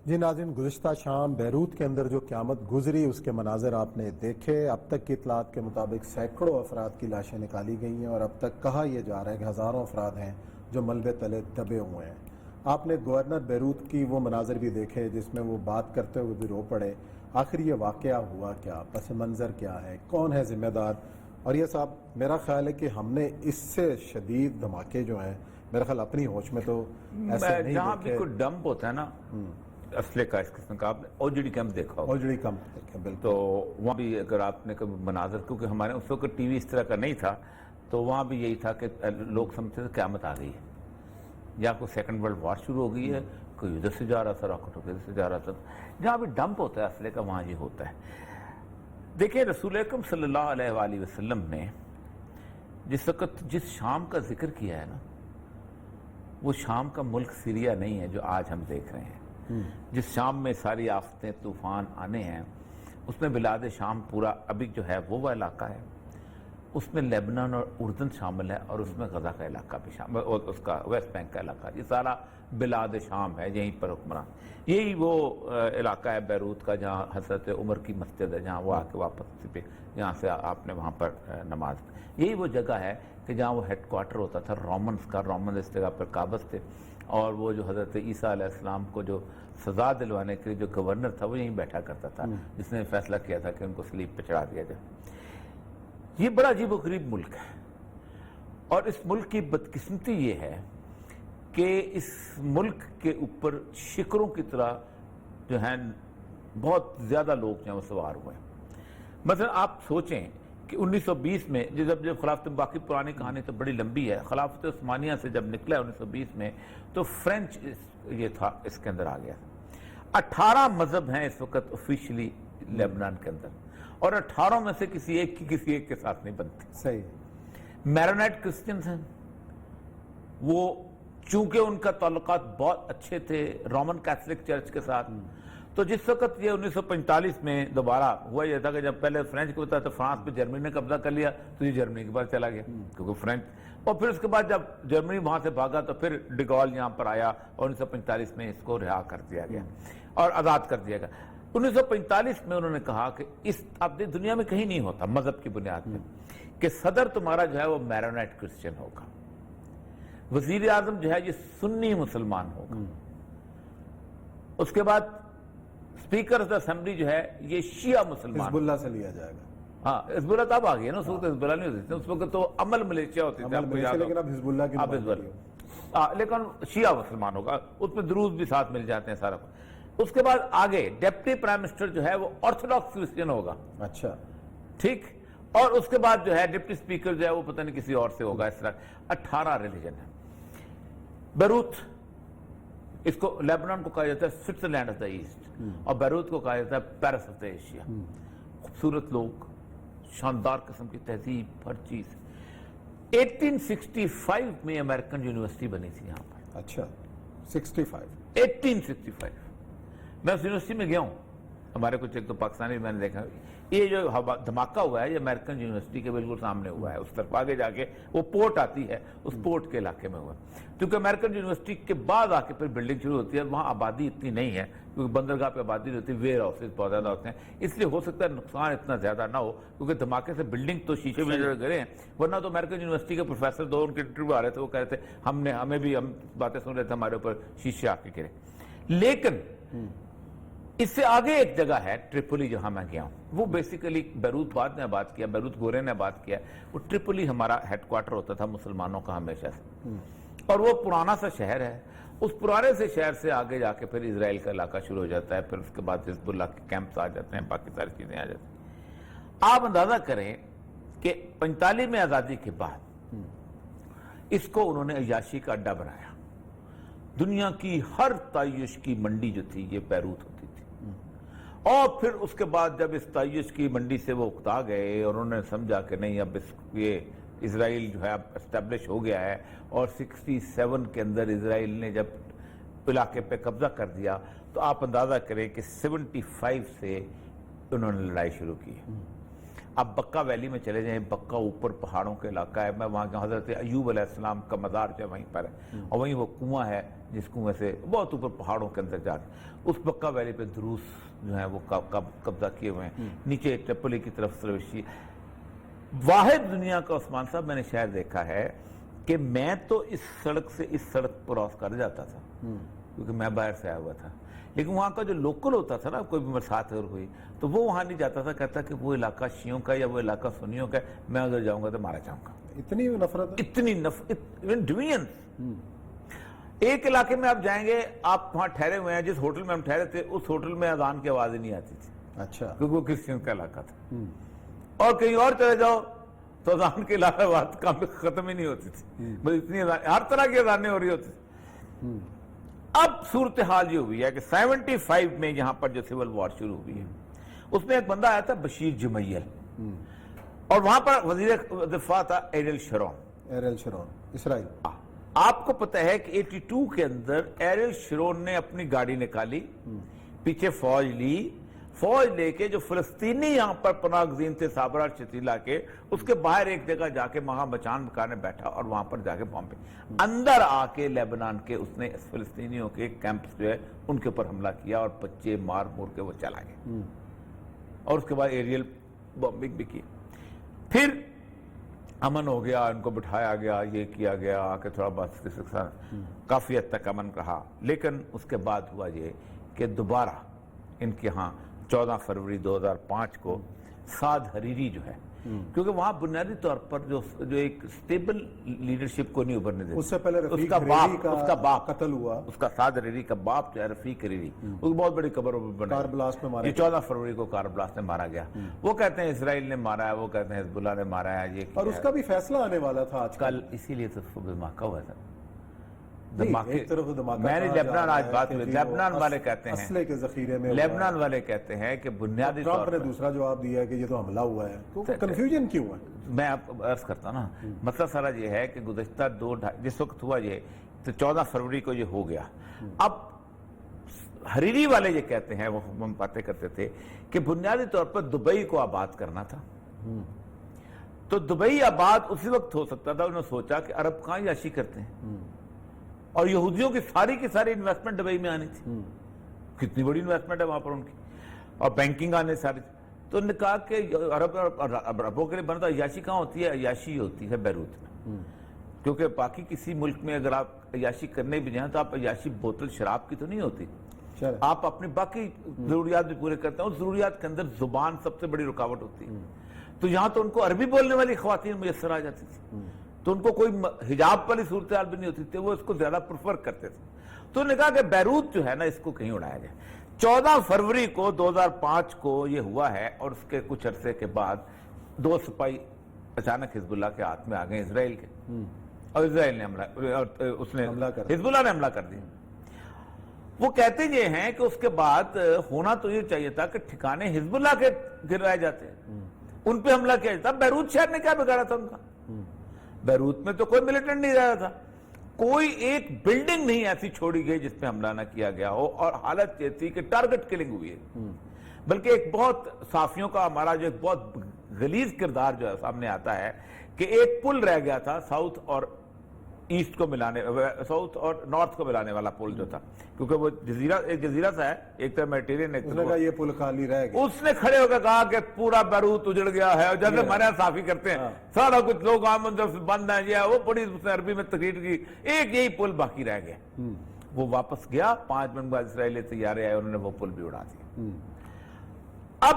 جی ناظرین، گزشتہ شام بیروت کے اندر جو قیامت گزری اس کے مناظر آپ نے دیکھے۔ اب تک کی اطلاعات کے مطابق سینکڑوں افراد کی لاشیں نکالی گئی ہیں اور اب تک کہا یہ جا رہا ہے کہ ہزاروں افراد ہیں جو ملبے تلے دبے ہوئے ہیں۔ آپ نے گورنر بیروت کی وہ مناظر بھی دیکھے جس میں وہ بات کرتے ہوئے بھی رو پڑے۔ آخر یہ واقعہ ہوا کیا، پس منظر کیا ہے، کون ہے ذمہ دار؟ اور یہ صاحب، میرا خیال ہے کہ ہم نے اس سے شدید دھماکے جو ہیں میرا خیال اپنی ہوش میں تو ایسے نہیں جہاں بھی دیکھے۔ کوئی ڈمپ ہوتا ہے نا اسلحے کا، اس قسم کا، آپ نے اوجڑی کیمپ دیکھا ہوگا، اوجڑی کم دیکھیں بالکل۔ تو وہاں بھی اگر آپ نے کبھی مناظر، کیونکہ ہمارے اس وقت ٹی وی اس طرح کا نہیں تھا، تو وہاں بھی یہی تھا کہ لوگ سمجھتے تھے قیامت آ گئی ہے، یا کوئی سیکنڈ ورلڈ وار شروع ہو گئی ہے، کوئی ادھر سے جا رہا تھا راکٹ ادھر سے جا رہا تھا۔ جہاں بھی ڈمپ ہوتا ہے اسلحے کا وہاں یہ ہوتا ہے۔ دیکھیں، رسول اکرم صلی اللہ علیہ وآلہ وسلم نے جس وقت جس شام کا ذکر کیا ہے نا، وہ شام کا ملک سیریا نہیں ہے جو آج ہم دیکھ رہے ہیں۔ جس شام میں ساری آفتیں طوفان آنے ہیں، اس میں بلاد شام پورا ابھی جو ہے وہ علاقہ ہے، اس میں لیبنان اور اردن شامل ہے، اور اس میں غزہ کا علاقہ بھی شامل، اور اس کا ویسٹ بینک کا علاقہ، یہ سارا بلاد شام ہے، یہیں پر حکمران۔ یہی وہ علاقہ ہے بیروت کا جہاں حضرت عمر کی مسجد ہے، جہاں وہ آ کے واپس یہاں سے آپ نے وہاں پر نماز، یہی وہ جگہ ہے کہ جہاں وہ ہیڈ کوارٹر ہوتا تھا رومنز کا۔ رومن اس جگہ پر قابض تھے، اور وہ جو حضرت عیسیٰ علیہ السلام کو جو سزا دلوانے کے لیے جو گورنر تھا وہ یہیں بیٹھا کرتا تھا، جس نے فیصلہ کیا تھا کہ ان کو صلیب پہ چڑھا دیا جائے۔ یہ بڑا عجیب و غریب ملک ہے، اور اس ملک کی بدقسمتی یہ ہے کہ اس ملک کے اوپر شکروں کی طرح جو ہیں بہت زیادہ لوگ جو ہیں وہ سوار ہوئے ہیں۔ مثلا آپ سوچیں کہ 1920 میں جب خلافت، باقی پرانی کہانی تو بڑی لمبی ہے، خلافت عثمانیہ سے جب نکلا 1920 میں، تو فرینچ یہ تھا، اس کے اندر آ گیا۔ 18 مذہب ہیں اس وقت آفیشلی لیبنان کے اندر، اور 18 میں سے کسی ایک کے ساتھ نہیں بنتی۔ صحیح۔ میرونائٹ کرسچنز ہیں، وہ چونکہ ان کا تعلقات بہت اچھے تھے رومن کیتھولک چرچ کے ساتھ، تو جس وقت یہ 1945 میں دوبارہ ہوا یہ تھا کہ جب پہلے فرینچ کو ہوتا تو فرانس پہ جرمنی نے قبضہ کر لیا، تو یہ جرمنی کے بعد چلا گیا کیونکہ فرینچ، اور پھر اس کے بعد جب جرمنی وہاں سے بھاگا تو پھر ڈیگول یہاں پر آیا، اور 1945 میں اس کو رہا کر دیا گیا اور آزاد کر دیا گیا۔ 1945 میں انہوں نے کہا کہ اس اب دنیا میں کہیں نہیں ہوتا مذہب کی بنیاد میں کہ صدر تمہارا جو ہے وہ میرونائٹ کرسچن ہوگا، وزیر اعظم جو ہے یہ سنی مسلمان ہوگا، اس کے بعد اسپیکر آف اسمبلی جو ہے یہ شیعہ مسلمان، حزب اللہ سے لیا جائے گا۔ ہاں حزب اللہ تب آ گیا نا، اس وقت حزب اللہ نہیں ہوتی تھی، اس وقت تو عمل ملیشیا ہوتی تھی، لیکن اب حزب اللہ کی لیکن شیعہ مسلمان ہوگا، اس میں دروز بھی ساتھ مل جاتے ہیں سارا کچھ۔ اس کے بعد آگے ڈیپٹی پرائم منسٹر جو ہے وہ آرتھوڈاکس کرسچن ہوگا، اچھا ٹھیک، اور اس کے بعد جو ہے ڈپٹی اسپیکر جو ہے وہ پتہ نہیں کسی اور سے ہوگا، اس طرح 18 ریلیجن ہے۔ بیروت، اس کو لیبنان کو کہا جاتا ہے سوئٹزرلینڈ آف دا ایسٹ، اور بیروت کو کہا جاتا ہے پیرس آف دا ایشیا۔ خوبصورت لوگ، شاندار قسم کی تہذیب، ہر چیز۔ 1865 میں امریکن یونیورسٹی بنی تھی یہاں پر۔ اچھا 65 1865 میں اس یونیورسٹی میں گیا ہوں، ہمارے کچھ ایک تو پاکستانی میں نے دیکھا، یہ جو دھماکہ ہوا ہے یہ امریکن یونیورسٹی کے بالکل سامنے ہوا ہے، اس طرف آگے جا کے وہ پورٹ آتی ہے، اس پورٹ کے علاقے میں ہوا، کیونکہ امریکن یونیورسٹی کے بعد آ کے پھر بلڈنگ شروع ہوتی ہے، وہاں آبادی اتنی نہیں ہے کیونکہ بندرگاہ پہ آبادی نہیں ہوتی، ویئر ہاؤسز بہت زیادہ ہوتے ہیں، اس لیے ہو سکتا ہے نقصان اتنا زیادہ نہ ہو، کیونکہ دھماکے سے بلڈنگ تو شیشے میں گرے ہیں، ورنہ تو امریکن یونیورسٹی کے پروفیسر دو ان کے انٹرویو آ رہے تھے، وہ کہہ رہے تھے ہمیں بھی ہم باتیں سن رہے تھے، ہمارے اوپر شیشے آ کے گرے۔ لیکن اس سے آگے ایک جگہ ہے ٹریپولی، جہاں میں گیا ہوں، وہ بیسیکلی بیروت بعد نے آباد کیا، بیروت گورے نے آباد کیا، وہ ٹریپولی ہمارا ہیڈ کوارٹر ہوتا تھا مسلمانوں کا ہمیشہ سے، اور وہ پرانا سا شہر ہے، اس پرانے سے شہر سے آگے جا کے پھر اسرائیل کا علاقہ شروع ہو جاتا ہے، پھر اس کے بعد حزب اللہ کے کیمپس آ جاتے ہیں، باقی ساری چیزیں آ جاتی ہیں۔ آپ اندازہ کریں کہ 45 میں آزادی کے بعد اس کو انہوں نے عیاشی کا اڈا بنایا، دنیا کی ہر تعیش کی منڈی جو تھی یہ بیروت ہوتی تھی، اور پھر اس کے بعد جب اس تعیش کی منڈی سے وہ اکتا گئے اور انہوں نے سمجھا کہ نہیں اب یہ اسرائیل جو ہے اب اسٹیبلش ہو گیا ہے، اور 67 کے اندر اسرائیل نے جب علاقے پہ قبضہ کر دیا، تو آپ اندازہ کریں کہ 75 سے انہوں نے لڑائی شروع کی، آپ بکہ ویلی میں چلے جائیں، بکہ اوپر پہاڑوں کے علاقہ ہے، میں وہاں کا حضرت ایوب علیہ السلام کا مزار جو ہے وہیں پر ہے، اور وہیں وہ کنواں ہے جس کنویں سے بہت اوپر پہاڑوں کے اندر جا کے اس بکہ ویلی پہ دروس جو ہیں وہ قبضہ کیے ہوئے ہیں، نیچے ٹرپلی کی طرف سروشی۔ واحد دنیا کا عثمان صاحب میں نے شہر دیکھا ہے کہ میں تو اس سڑک سے اس سڑک کراس کر جاتا تھا کیونکہ میں باہر سے آیا ہوا تھا، لیکن وہاں کا جو لوکل ہوتا تھا نا، کوئی بھی برسات اگر ہوئی تو وہ وہاں نہیں جاتا تھا، کہتا کہ وہ علاقہ شیعوں کا یا وہ علاقہ سنیوں کا ہے، میں ادھر جاؤں گا تو مارا جاؤں گا۔ اتنی نفرت ہے؟ اتنی ڈویژن۔ ایک علاقے میں آپ جائیں گے، آپ وہاں ٹھہرے ہوئے ہیں، جس ہوٹل میں ہم ٹھہرے تھے اس ہوٹل میں اذان کی آواز ہی نہیں آتی تھی، اچھا، کیونکہ وہ کرسچن کا علاقہ تھا، اور کہیں اور چلے جاؤ تو اذان کے علاقہ بات کام ختم ہی نہیں ہوتی تھی، بس اتنی ہر طرح کی اذانیں ہو رہی ہوتی تھی۔ اب صورتحال یہ ہوئی ہے کہ 75 میں یہاں پر جو سول وار شروع ہوئی ہے، اس میں ایک بندہ آیا تھا بشیر جمیل، اور وہاں پر وزیر دفاع تھا ایریل شرون، اسرائیل۔ آپ کو پتہ ہے کہ 82 کے اندر ایریل شرون نے اپنی گاڑی نکالی، پیچھے فوج لی، فوج لے کے جو فلسطینی یہاں پر پناہ گزین تھے صابرہ شتیلا کے، اس کے باہر ایک جگہ جا کے وہاں مچان بکانے بیٹھا، اور وہاں پر جا کے بامبے اندر آ کے لیبنان کے اس نے فلسطینیوں کے کیمپس جو ہے ان کے اوپر حملہ کیا، اور بچے مار مور کے وہ چلا گئے، اور اس کے بعد ایریل بامبنگ بھی کی۔ پھر امن ہو گیا، ان کو بٹھایا گیا، یہ کیا گیا، آ کے تھوڑا بات کافی حد تک امن رہا، لیکن اس کے بعد ہوا یہ کہ دوبارہ ان کے ہاں 14 فروری 2005 کو سعد حریری جو ہے، کیونکہ وہاں بنیادی طور پر جو ایک سٹیبل لیڈرشپ کو نہیں ابھرنے دیتے، اس سے پہلے رفیق حریری کا قتل ہوا، اس کا سعد حریری کا باپ جو ہے رفیق حریری، اس بہت بڑی قبر بنائی، کار بلاسٹ میں مارا، یہ 14 فروری کو کار بلاسٹ میں مارا گیا۔ وہ کہتے ہیں اسرائیل نے مارا ہے، وہ کہتے ہیں حزب اللہ نے مارا ہے، یہ اور اس کا بھی فیصلہ آنے والا تھا آج کل، اسی لیے تو اس کو دھماکہ ہوا تھا۔ ایک طرف دھماکہ میں نے لیبنان آج بات ہوئی، لیبنان والے کہتے ہیں، اسلحے کے ذخیرے میں، لیبنان والے کہتے ہیں کہ بنیادی طور ٹرمپ نے دوسرا جواب دیا ہے کہ یہ تو حملہ ہوا ہے، تو کنفیوژن کیوں ہے؟ میں آپ کو عرض کرتا ہوں نا، مسئلہ سارا یہ ہے کہ گزشتہ جس وقت ہوا یہ تو 14 فروری کو یہ ہو گیا۔ اب حریری والے یہ کہتے ہیں، وہ ہم باتیں کرتے تھے کہ بنیادی طور پر دبئی کو آباد کرنا تھا، تو دبئی آباد اسی وقت ہو سکتا تھا، انہوں نے سوچا کہ عرب کہاں عیاشی کرتے ہیں، اور یہودیوں کی ساری انویسٹمنٹ دبئی میں آنی تھی، کتنی بڑی انویسٹمنٹ ہے وہاں پر ان کی، اور بینکنگ آنے ساری، تو انہوں نے کہا کہ عربوں کے لیے بنتا عیاشی کہاں ہوتی ہے؟ عیاشی ہوتی ہے بیروت میں، کیونکہ باقی کسی ملک میں اگر آپ عیاشی کرنے بھی جائیں تو آپ عیاشی بوتل شراب کی تو نہیں ہوتی، آپ اپنی باقی ضروریات بھی پورے کرتے ہیں، اور ضروریات کے اندر زبان سب سے بڑی رکاوٹ ہوتی ہے، تو یہاں تو ان کو عربی بولنے والی خواتین میسر آ جاتی تھی، تو ان کو کوئی حجاب والی صورتحال بھی نہیں ہوتی تھی، وہ اس کو زیادہ پریفر کرتے تھے، تو انہوں نے کہا کہ بیروت جو ہے نا اس کو کہیں اڑایا جائے۔ 14 فروری کو 2005 کو یہ ہوا ہے، اور اس کے کچھ عرصے کے بعد 2 سپاہی اچانک حزب اللہ کے ہاتھ میں آ گئے اسرائیل کے، اور اسرائیل نے حزب اللہ نے حملہ کر دیا۔ وہ کہتے یہ ہیں کہ اس کے بعد ہونا تو یہ چاہیے تھا کہ ٹھکانے حزب اللہ کے گرائے جاتے ہیں، ان پہ حملہ کیا جاتا۔ بیروت شہر نے کیا بگاڑا تھا ان کا؟ بیروت میں تو کوئی ملیٹنٹ نہیں رہا تھا، کوئی ایک بلڈنگ نہیں ایسی چھوڑی گئی جس پہ حملہ نہ کیا گیا ہو، اور حالت یہ تھی کہ ٹارگٹ کلنگ ہوئی ہے، بلکہ ایک بہت صحافیوں کا ہمارا جو ایک بہت غلیظ کردار جو ہے سامنے آتا ہے کہ ایک پل رہ گیا تھا ساؤتھ اور ایسٹ کو ملانے، ساؤتھ اور نارتھ کو ملانے والا پل جو تھا، کیونکہ وہ ایک جزیرہ سا ہے، ایک طرف میڈیٹرینین، ایک طرف یہ پل خالی رہ گیا، اس نے کھڑے ہو کر کہا کہ پورا بیروت اجڑ گیا ہے، اور جیسے ہمارے یہاں صحافی کرتے ہیں سارا کچھ لوگ آمد بند ہیں، یہ وہ بڑی اس نے عربی میں تقریر کی، ایک یہی پل باقی رہ گیا۔ وہ واپس گیا، 5 منٹ بعد اسرائیلی طیارے آئے، انہوں نے وہ پل بھی اڑا دیا۔ اب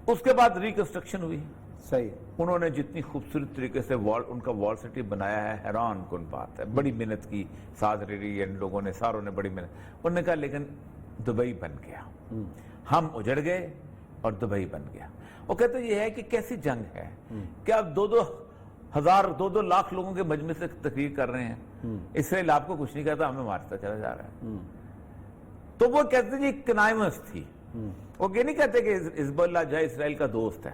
اس کے بعد ریکنسٹرکشن ہوئی، صحیح، انہوں نے جتنی خوبصورت طریقے سے ان کا وال سٹی بنایا ہے، حیران کن بات ہے، بڑی محنت کی، سعد حریری ان لوگوں نے، ساروں نے بڑی محنت، انہوں نے کہا لیکن دبئی بن گیا، ہم اجڑ گئے اور دبئی بن گیا۔ وہ کہتے یہ ہے کہ کیسی جنگ ہے کہ آپ 2 لاکھ لوگوں کے مجمع سے تقریر کر رہے ہیں، اسرائیل آپ کو کچھ نہیں کہتا، ہمیں مارتا چلا جا رہا ہے۔ تو وہ کہتے ہیں یہ کنائمس تھی، وہ یہ نہیں کہتے کہ حزب اللہ جو ہے اسرائیل کا دوست ہے،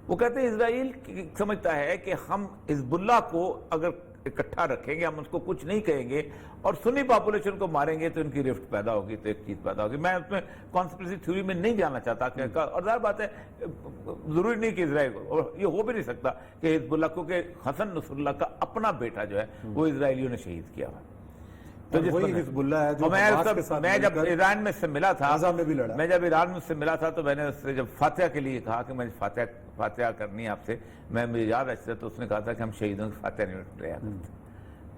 وہ کہتے ہیں اسرائیل سمجھتا ہے کہ ہم حزب اللہ کو اگر اکٹھا رکھیں گے, ہم اس کو کچھ نہیں کہیں گے اور سنی پاپولیشن کو ماریں گے تو ان کی رفٹ پیدا ہوگی, تو ایک چیز پیدا ہوگی. میں اس میں کانسپریسی تھیوری میں نہیں جانا چاہتا کہ, اور ظاہر بات ہے ضروری نہیں کہ اسرائیل, اور یہ ہو بھی نہیں سکتا کہ حزب اللہ, کیونکہ حسن نصر اللہ کا اپنا بیٹا جو ہے وہ اسرائیلیوں نے شہید کیا ہوا. تو وہی حزب اللہ ہے جو حماس کے ساتھ میں جب ایران میں سے ملا تھا, غزہ میں بھی لڑا, میں جب ایران میں سے ملا تھا تو میں نے اس سے جب فاتحہ کے لیے کہا کہ میں فاتحہ کرنی ہے آپ سے, مجھے یاد ہے تو اس نے کہا تھا کہ ہم شہیدوں کی فاتحہ نہیں رہا کرتے,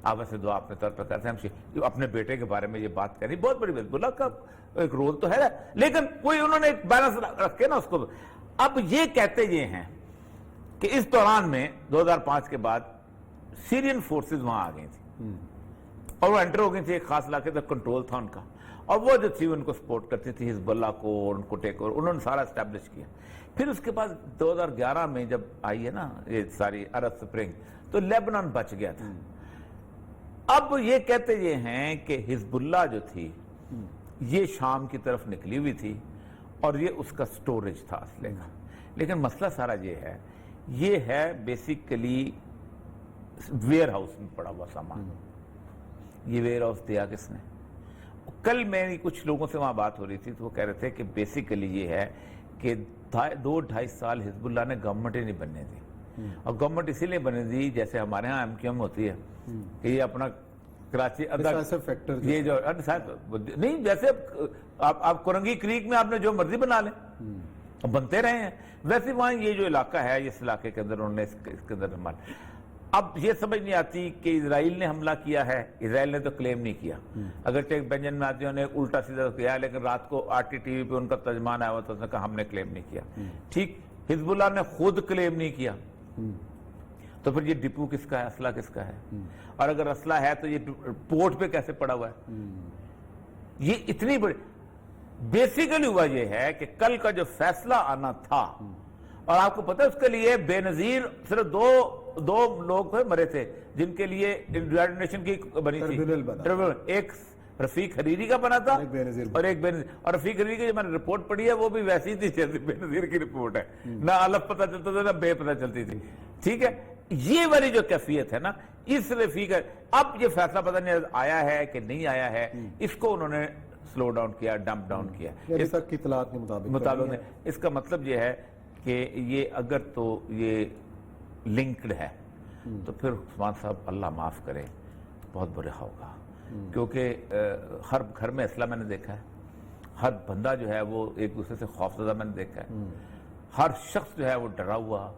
آپ ایسے دعا اپنے طور پر کرتے ہیں, ہم اپنے بیٹے کے بارے میں یہ بات کہہ رہی, بہت بڑی حزب اللہ کا ایک رول تو ہے, لیکن کوئی انہوں نے ایک بیلنس رکھے نا اس کو. اب یہ کہتے یہ ہیں کہ اس دوران میں 2005 کے بعد سیرین فورسز وہاں آ گئی تھی اور وہ انٹر ہو گئی تھی ایک خاص علاقے تک, کنٹرول تھا ان کا, اور وہ جو تھی ان کو سپورٹ کرتی تھی حزب اللہ کو, اور ان کو ٹیک اوور انہوں نے سارا اسٹیبلش کیا. پھر اس کے بعد 2011 میں جب آئی ہے نا یہ ساری عرب سپرنگ, تو لیبنان بچ گیا تھا. اب یہ کہتے یہ ہیں کہ حزب اللہ جو تھی یہ شام کی طرف نکلی ہوئی تھی اور یہ اس کا سٹوریج تھا اسلحے کا, لیکن مسئلہ سارا یہ ہے بیسیکلی ویئر ہاؤس میں پڑا ہوا سامان. یہ ویئر ہاؤس دیا کس نے؟ کل میری کچھ لوگوں سے وہاں بات ہو رہی تھی تو وہ کہہ رہے تھے کہ بیسیکلی یہ ہے کہ 2-2.5 سال حزب اللہ نے گورنمنٹ ہی نہیں بننے دی, اور گورنمنٹ اسی لیے بننے دی جیسے ہمارے ہاں MQM ہوتی ہے کہ یہ اپنا کراچی یہ جو نہیں, جیسے آپ کرنگی کریک میں آپ نے جو مرضی بنا لیں, بنتے رہے ہیں, ویسے وہاں یہ جو علاقہ ہے اس علاقے کے اندر انہوں نے اس کے اندر حملہ. اب یہ سمجھ نہیں آتی کہ اسرائیل نے حملہ کیا ہے, اسرائیل نے تو کلیم نہیں کیا, اگرچہ بینجن ناتنیاہو نے الٹا سیدھا کیا, لیکن رات کو RT-TV پہ ان کا ترجمان آیا ہوا تو اس نے کہا ہم نے کلیم نہیں کیا. ٹھیک, حزب اللہ نے خود کلیم نہیں کیا, تو پھر یہ ڈپو کس کا ہے, اسلحہ کس کا ہے, اور اگر اسلحہ ہے تو یہ پورٹ پہ کیسے پڑا ہوا ہے؟ یہ اتنی بڑی بیسیکلی ہوا یہ ہے کہ کل کا جو فیصلہ آنا تھا, اور آپ کو پتہ ہے اس کے لیے بے نظیر صرف دو لوگ مرے تھے جن کے لیے یونائیٹڈ نیشن کی بنی تھی, ایک رفیق حریری کا بنا تھا اور ایک بے نظیر, اور رفیق حریری کی جو میں نے رپورٹ پڑھی ہے وہ بھی ویسی تھی جیسے بے نظیر کی رپورٹ ہے, نہ الف پتہ چلتا تھا نہ بے پتہ چلتی تھی. ٹھیک ہے, یہ والی جو کیفیت ہے نا اس رفیق, اب یہ فیصلہ پتہ نہیں آیا ہے کہ نہیں آیا ہے, اس کو انہوں نے سلو ڈاؤن کیا, ڈمپ ڈاؤن کیا اس تک کی اطلاعات کے مطابق. اس کا مطلب یہ ہے کہ یہ اگر تو یہ لنکڈ ہے تو پھر عثمان صاحب اللہ معاف کرے بہت برا ہوگا, کیونکہ ہر گھر میں اسلحہ میں نے دیکھا ہے, ہر بندہ جو ہے وہ ایک دوسرے سے خوفزدہ میں نے دیکھا ہے, ہر شخص جو ہے وہ ڈرا ہوا,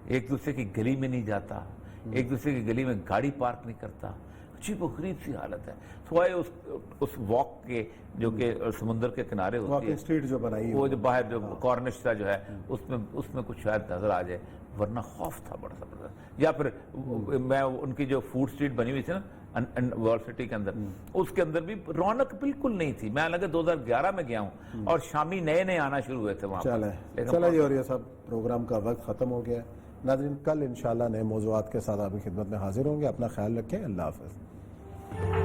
ایک دوسرے کی گلی میں نہیں جاتا, ایک دوسرے کی گلی میں گاڑی پارک نہیں کرتا, عجیب و غریب سی حالت ہے. سوائے اس واک کے جو کہ سمندر کے کنارے ہوتی ہے, اسٹریٹ جو بنائی ہے, وہ جو باہر جو کارنش تھا جو ہے اس میں کچھ شاید نظر آ جائے, ورنہ خوف تھا بڑا زبردست. یا پھر میں ان کی جو فوڈ اسٹریٹ بنی ہوئی تھی نا ورلڈ سٹی کے اندر, اس کے اندر بھی رونق بالکل نہیں تھی. میں لگا 2011 میں گیا ہوں اور شامی نئے نئے آنا شروع ہوئے تھے وہاں. چلے جی, اور یہ سب پروگرام کا وقت ختم ہو گیا. ناظرین کل انشاءاللہ نئے موضوعات کے ساتھ آپ کی خدمت میں حاضر ہوں گے. اپنا خیال رکھیں. اللہ حافظ.